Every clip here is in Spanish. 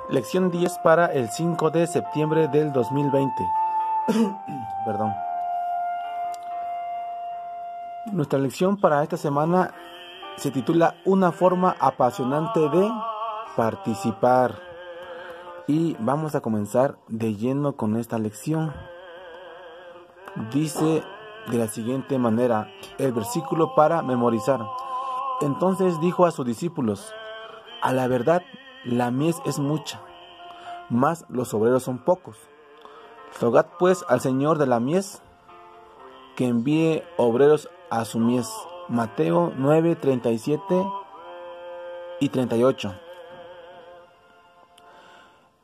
Lección 10 para el 5 de septiembre del 2020. Perdón. Nuestra lección para esta semana se titula Una forma apasionante de participar. Y vamos a comenzar de lleno con esta lección. Dice de la siguiente manera el versículo para memorizar. Entonces dijo a sus discípulos: a la verdad, la mies es mucha, mas los obreros son pocos. Rogad pues al Señor de la mies que envíe obreros a su mies. Mateo 9, 37 y 38.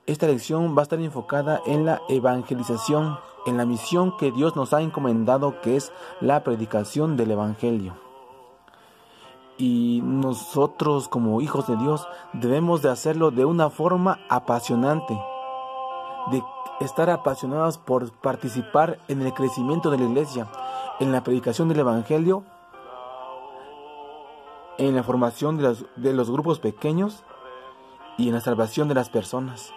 Esta lección va a estar enfocada en la evangelización, en la misión que Dios nos ha encomendado, que es la predicación del Evangelio. Y nosotros, como hijos de Dios, debemos de hacerlo de una forma apasionante, de estar apasionados por participar en el crecimiento de la iglesia, en la predicación del Evangelio, en la formación de los grupos pequeños y en la salvación de las personas.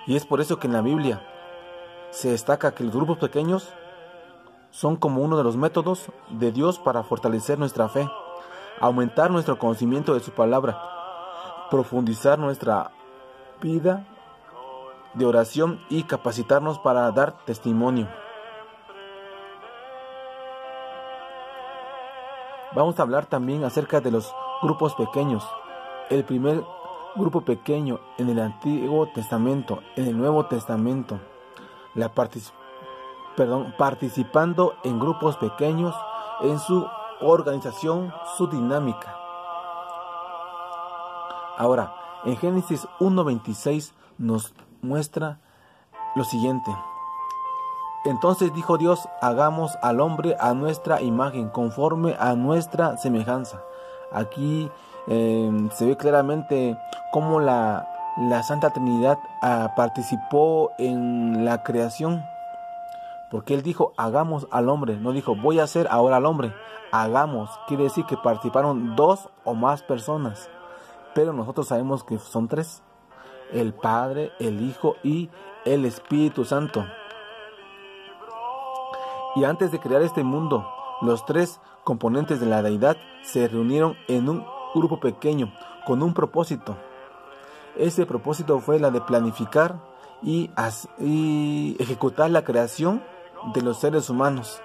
Y es por eso que en la Biblia se destaca que los grupos pequeños son como uno de los métodos de Dios para fortalecer nuestra fe, aumentar nuestro conocimiento de su palabra, profundizar nuestra vida de oración y capacitarnos para dar testimonio. Vamos a hablar también acerca de los grupos pequeños. El primer grupo pequeño en el Antiguo Testamento, en el Nuevo Testamento, participando en grupos pequeños, en su organización, su dinámica. Ahora, en Génesis 1:26 nos muestra lo siguiente. Entonces dijo Dios: hagamos al hombre a nuestra imagen, conforme a nuestra semejanza. Aquí se ve claramente cómo la Santa Trinidad participó en la creación. Porque Él dijo: hagamos al hombre, no dijo: voy a hacer ahora al hombre. Hagamos, quiere decir que participaron dos o más personas. Pero nosotros sabemos que son tres: el Padre, el Hijo y el Espíritu Santo. Y antes de crear este mundo, los tres componentes de la deidad se reunieron en un grupo pequeño con un propósito. Ese propósito fue la de planificar y ejecutar la creación de los seres humanos.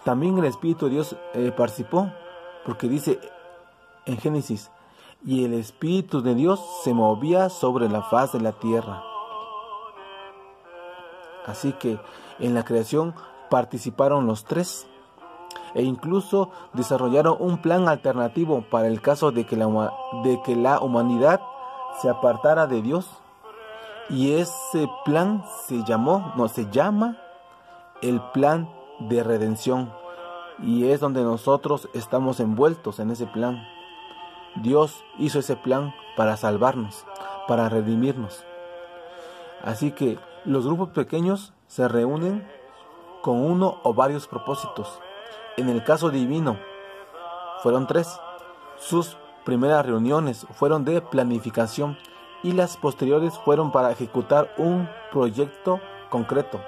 También el Espíritu de Dios participó, porque dice en Génesis: y el Espíritu de Dios se movía sobre la faz de la tierra. Así que en la creación participaron los tres, e incluso desarrollaron un plan alternativo para el caso de que la humanidad se apartara de Dios. Y ese plan se llama el plan de redención, y es donde nosotros estamos envueltos en ese plan. Dios hizo ese plan para salvarnos, para redimirnos. Así que los grupos pequeños se reúnen con uno o varios propósitos. En el caso divino fueron tres. Sus primeras reuniones fueron de planificación y las posteriores fueron para ejecutar un proyecto concreto,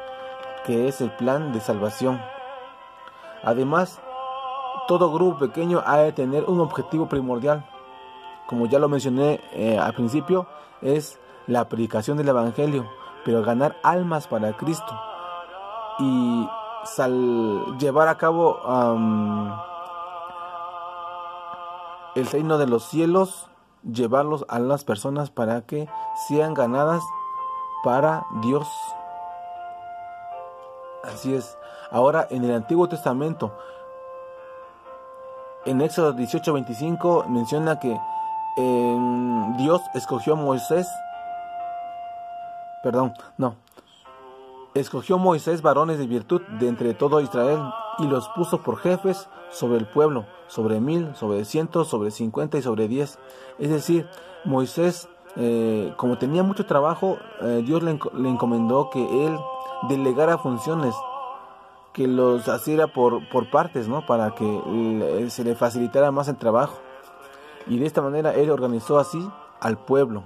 que es el plan de salvación. Además, todo grupo pequeño ha de tener un objetivo primordial. Como ya lo mencioné al principio, es la predicación del Evangelio, pero ganar almas para Cristo y llevar a cabo el reino de los cielos, llevarlos a las personas para que sean ganadas para Dios. Así es. Ahora, en el Antiguo Testamento, en Éxodo 18:25 menciona que Dios escogió a Moisés. Escogió Moisés varones de virtud de entre todo Israel, y los puso por jefes sobre el pueblo, sobre 1000, sobre 100, sobre 50 y sobre 10. Es decir, Moisés, como tenía mucho trabajo, Dios le encomendó que él delegara funciones, que los hiciera por partes, ¿no? Para que se le facilitara más el trabajo. Y de esta manera él organizó así al pueblo.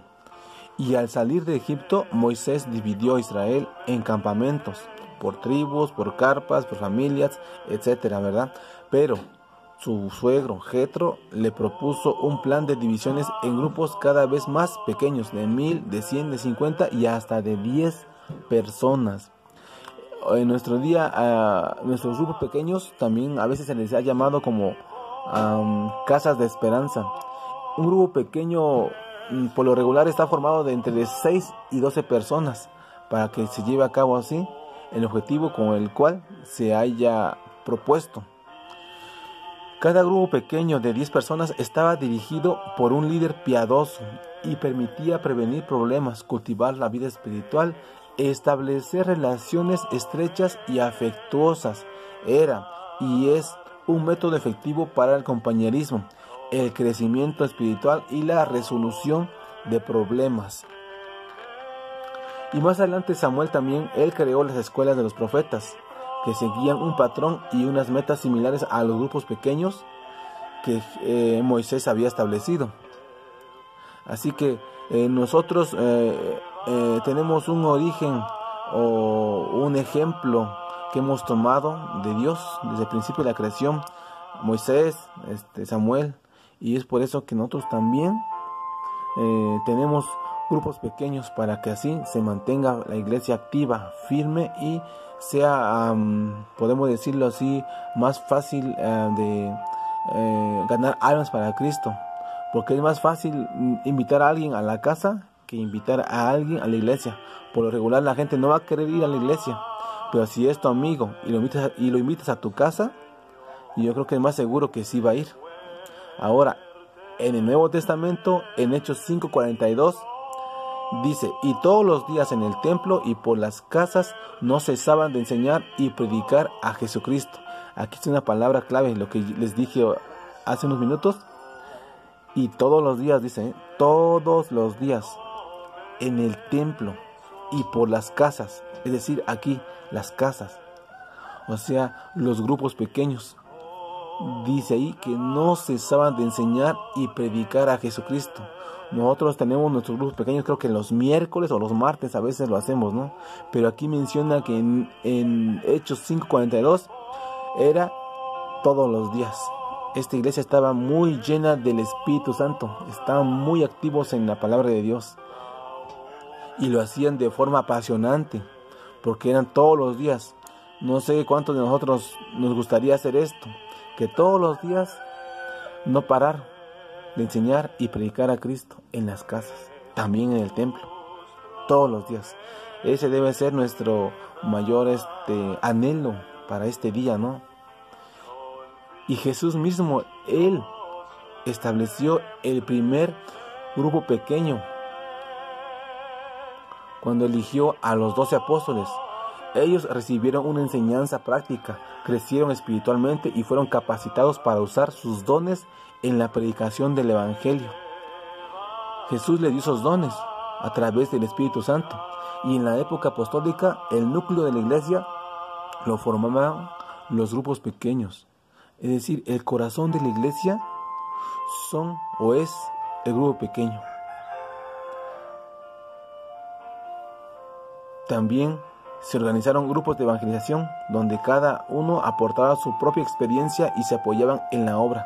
Y al salir de Egipto, Moisés dividió a Israel en campamentos, por tribus, por carpas, por familias, etcétera, ¿verdad? Pero su suegro Jetro le propuso un plan de divisiones en grupos cada vez más pequeños, de 1000, de 100, de 50 y hasta de 10 personas. En nuestro día, nuestros grupos pequeños también a veces se les ha llamado como casas de esperanza. Un grupo pequeño por lo regular está formado de entre 6 y 12 personas para que se lleve a cabo así el objetivo con el cual se haya propuesto. Cada grupo pequeño de 10 personas estaba dirigido por un líder piadoso y permitía prevenir problemas, cultivar la vida espiritual, establecer relaciones estrechas y afectuosas. Era y es un método efectivo para el compañerismo, el crecimiento espiritual y la resolución de problemas. Y más adelante Samuel también, él creó las escuelas de los profetas, que seguían un patrón y unas metas similares a los grupos pequeños que Moisés había establecido. Así que nosotros tenemos un origen o un ejemplo que hemos tomado de Dios desde el principio de la creación, Moisés, Samuel, y es por eso que nosotros también tenemos grupos pequeños para que así se mantenga la iglesia activa, firme y sea, podemos decirlo así, más fácil de ganar almas para Cristo, porque es más fácil invitar a alguien a la casa que invitar a alguien a la iglesia. Por lo regular la gente no va a querer ir a la iglesia, pero si es tu amigo y lo invitas a tu casa, yo creo que es más seguro que sí va a ir. Ahora, en el Nuevo Testamento, en Hechos 5:42, dice: y todos los días en el templo y por las casas no cesaban de enseñar y predicar a Jesucristo. Aquí es una palabra clave, lo que les dije hace unos minutos. Y todos los días, dice, todos los días en el templo y por las casas, es decir, aquí las casas, o sea, los grupos pequeños. Dice ahí que no cesaban de enseñar y predicar a Jesucristo. Nosotros tenemos nuestros grupos pequeños, creo que los miércoles o los martes a veces lo hacemos, ¿no? Pero aquí menciona que en Hechos 5:42 era todos los días. Esta iglesia estaba muy llena del Espíritu Santo, estaban muy activos en la palabra de Dios y lo hacían de forma apasionante, porque eran todos los días. No sé cuántos de nosotros nos gustaría hacer esto, que todos los días no parar de enseñar y predicar a Cristo en las casas, también en el templo, todos los días. Ese debe ser nuestro mayor anhelo para este día, ¿no? Y Jesús mismo, Él estableció el primer grupo pequeño cuando eligió a los 12 apóstoles. Ellos recibieron una enseñanza práctica, crecieron espiritualmente y fueron capacitados para usar sus dones en la predicación del Evangelio. Jesús le dio esos dones a través del Espíritu Santo, y en la época apostólica el núcleo de la iglesia lo formaban los grupos pequeños. Es decir, el corazón de la iglesia es el grupo pequeño. También se organizaron grupos de evangelización donde cada uno aportaba su propia experiencia y se apoyaban en la obra.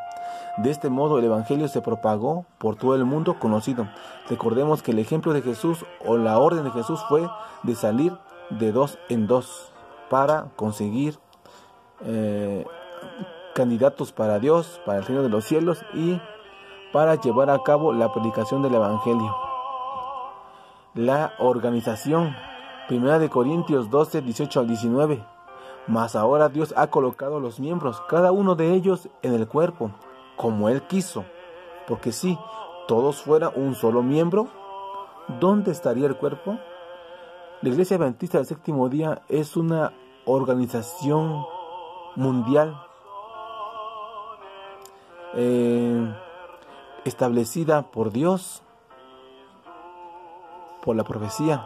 De este modo el evangelio se propagó por todo el mundo conocido. Recordemos que el ejemplo de Jesús o la orden de Jesús fue de salir de 2 en 2 para conseguir candidatos para Dios, para el reino de los cielos y para llevar a cabo la predicación del evangelio. La organización, 1 Corintios 12, 18 al 19. Mas ahora Dios ha colocado los miembros, cada uno de ellos, en el cuerpo, como Él quiso. Porque si todos fueran un solo miembro, ¿dónde estaría el cuerpo? La Iglesia Adventista del Séptimo Día es una organización mundial establecida por Dios, por la profecía,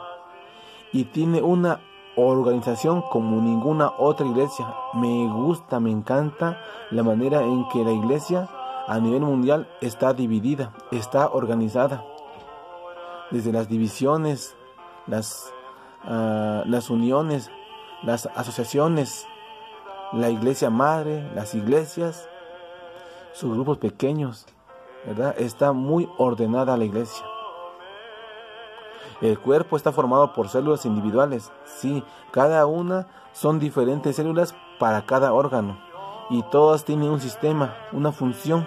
y tiene una organización como ninguna otra iglesia. Me gusta, me encanta la manera en que la iglesia a nivel mundial está dividida, está organizada. desde las divisiones, las uniones, las asociaciones, la iglesia madre, las iglesias, sus grupos pequeños, ¿verdad? Está muy ordenada la iglesia. El cuerpo está formado por células individuales. Sí, cada una son diferentes células para cada órgano. Y todas tienen un sistema, una función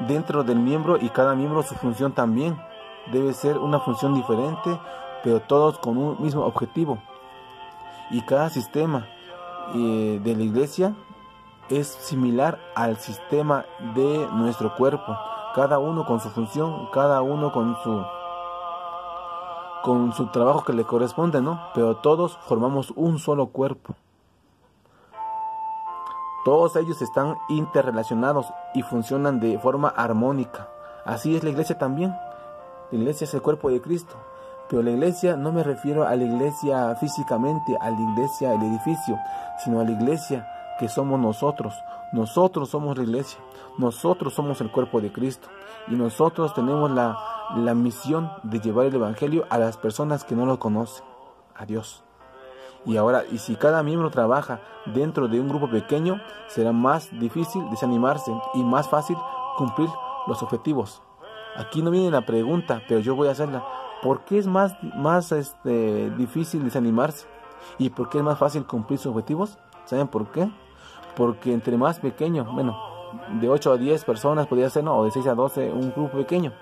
dentro del miembro, y cada miembro su función también. Debe ser una función diferente, pero todos con un mismo objetivo. Y cada sistema de la iglesia es similar al sistema de nuestro cuerpo. Cada uno con su función, cada uno con su trabajo que le corresponde, ¿no? Pero todos formamos un solo cuerpo. Todos ellos están interrelacionados y funcionan de forma armónica. Así es la iglesia también. La iglesia es el cuerpo de Cristo. Pero la iglesia no me refiero a la iglesia físicamente, a la iglesia, el edificio, sino a la iglesia que somos nosotros. Nosotros somos la iglesia. Nosotros somos el cuerpo de Cristo. Y nosotros tenemos la misión de llevar el evangelio a las personas que no lo conocen, a Dios. Y si cada miembro trabaja dentro de un grupo pequeño, será más difícil desanimarse y más fácil cumplir los objetivos. Aquí no viene la pregunta, pero yo voy a hacerla. ¿Por qué es más difícil desanimarse? ¿Y por qué es más fácil cumplir sus objetivos? ¿Saben por qué? Porque entre más pequeño, bueno, de 8 a 10 personas podría ser, ¿no? O de 6 a 12, un grupo pequeño.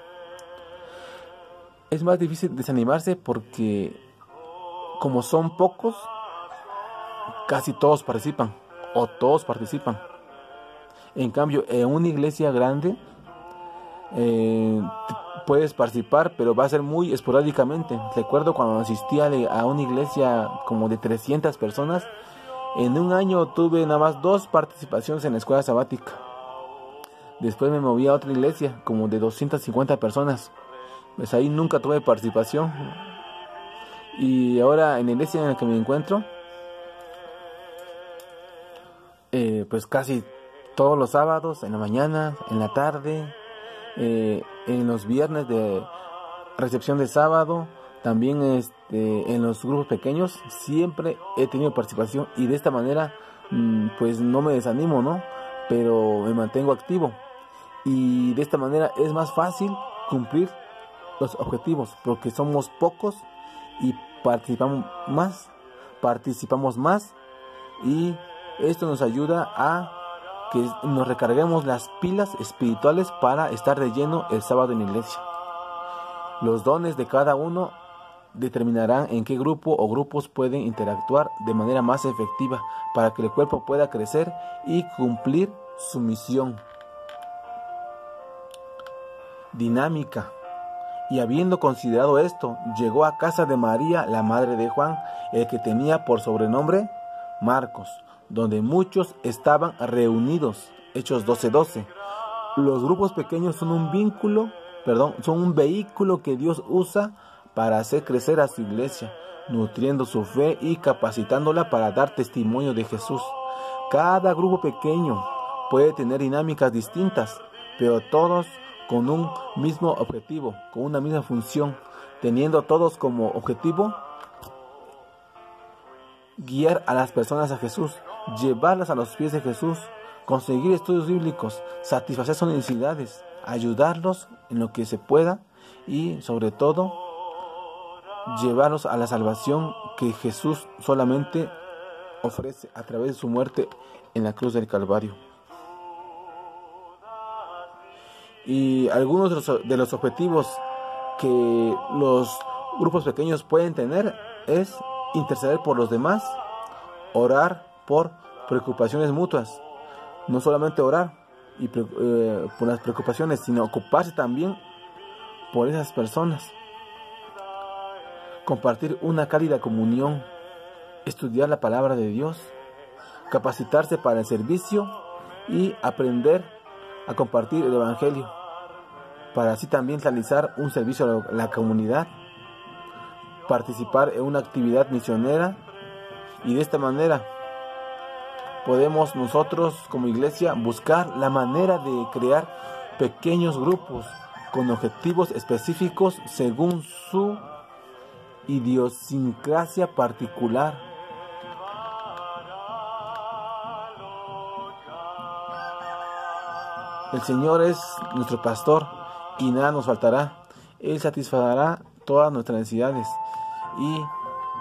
Es más difícil desanimarse porque, como son pocos, casi todos participan, o todos participan. En cambio, en una iglesia grande, puedes participar, pero va a ser muy esporádicamente. Recuerdo cuando asistía a una iglesia como de 300 personas, en un año tuve nada más 2 participaciones en la escuela sabática. Después me moví a otra iglesia como de 250 personas. Pues ahí nunca tuve participación. Y ahora en la iglesia en la que me encuentro, pues casi todos los sábados, en la mañana, en la tarde, en los viernes de recepción de sábado, también en los grupos pequeños, siempre he tenido participación, y de esta manera pues no me desanimo, ¿no? Pero me mantengo activo, y de esta manera es más fácil cumplir los objetivos, porque somos pocos y participamos más, y esto nos ayuda a que nos recarguemos las pilas espirituales para estar de lleno el sábado en la iglesia. Los dones de cada uno determinarán en qué grupo o grupos pueden interactuar de manera más efectiva para que el cuerpo pueda crecer y cumplir su misión dinámica. Y habiendo considerado esto, llegó a casa de María, la madre de Juan, el que tenía por sobrenombre Marcos, donde muchos estaban reunidos. Hechos 12:12. Los grupos pequeños son un vehículo que Dios usa para hacer crecer a su iglesia, nutriendo su fe y capacitándola para dar testimonio de Jesús. Cada grupo pequeño puede tener dinámicas distintas, pero todos con un mismo objetivo, con una misma función, teniendo todos como objetivo guiar a las personas a Jesús, llevarlas a los pies de Jesús, conseguir estudios bíblicos, satisfacer sus necesidades, ayudarlos en lo que se pueda, y sobre todo llevarlos a la salvación que Jesús solamente ofrece a través de su muerte en la cruz del Calvario. Y algunos de los objetivos que los grupos pequeños pueden tener es interceder por los demás, orar por preocupaciones mutuas, no solamente orar por las preocupaciones, sino ocuparse también por esas personas, compartir una cálida comunión, estudiar la palabra de Dios, capacitarse para el servicio y aprender a compartir el evangelio, para así también realizar un servicio a la comunidad, participar en una actividad misionera, y de esta manera podemos nosotros como iglesia buscar la manera de crear pequeños grupos con objetivos específicos según su idiosincrasia particular. El Señor es nuestro pastor y nada nos faltará. Él satisfará todas nuestras necesidades. Y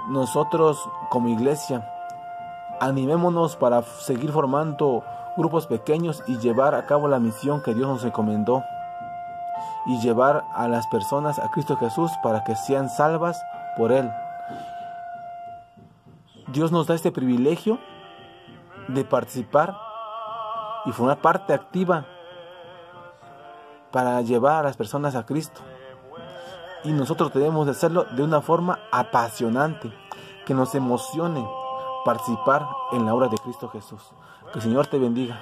nosotros como iglesia, animémonos para seguir formando grupos pequeños y llevar a cabo la misión que Dios nos encomendó. Y llevar a las personas a Cristo Jesús para que sean salvas por Él. Dios nos da este privilegio de participar y formar parte activa para llevar a las personas a Cristo. Y nosotros debemos de hacerlo de una forma apasionante, que nos emocione participar en la obra de Cristo Jesús. Que el Señor te bendiga.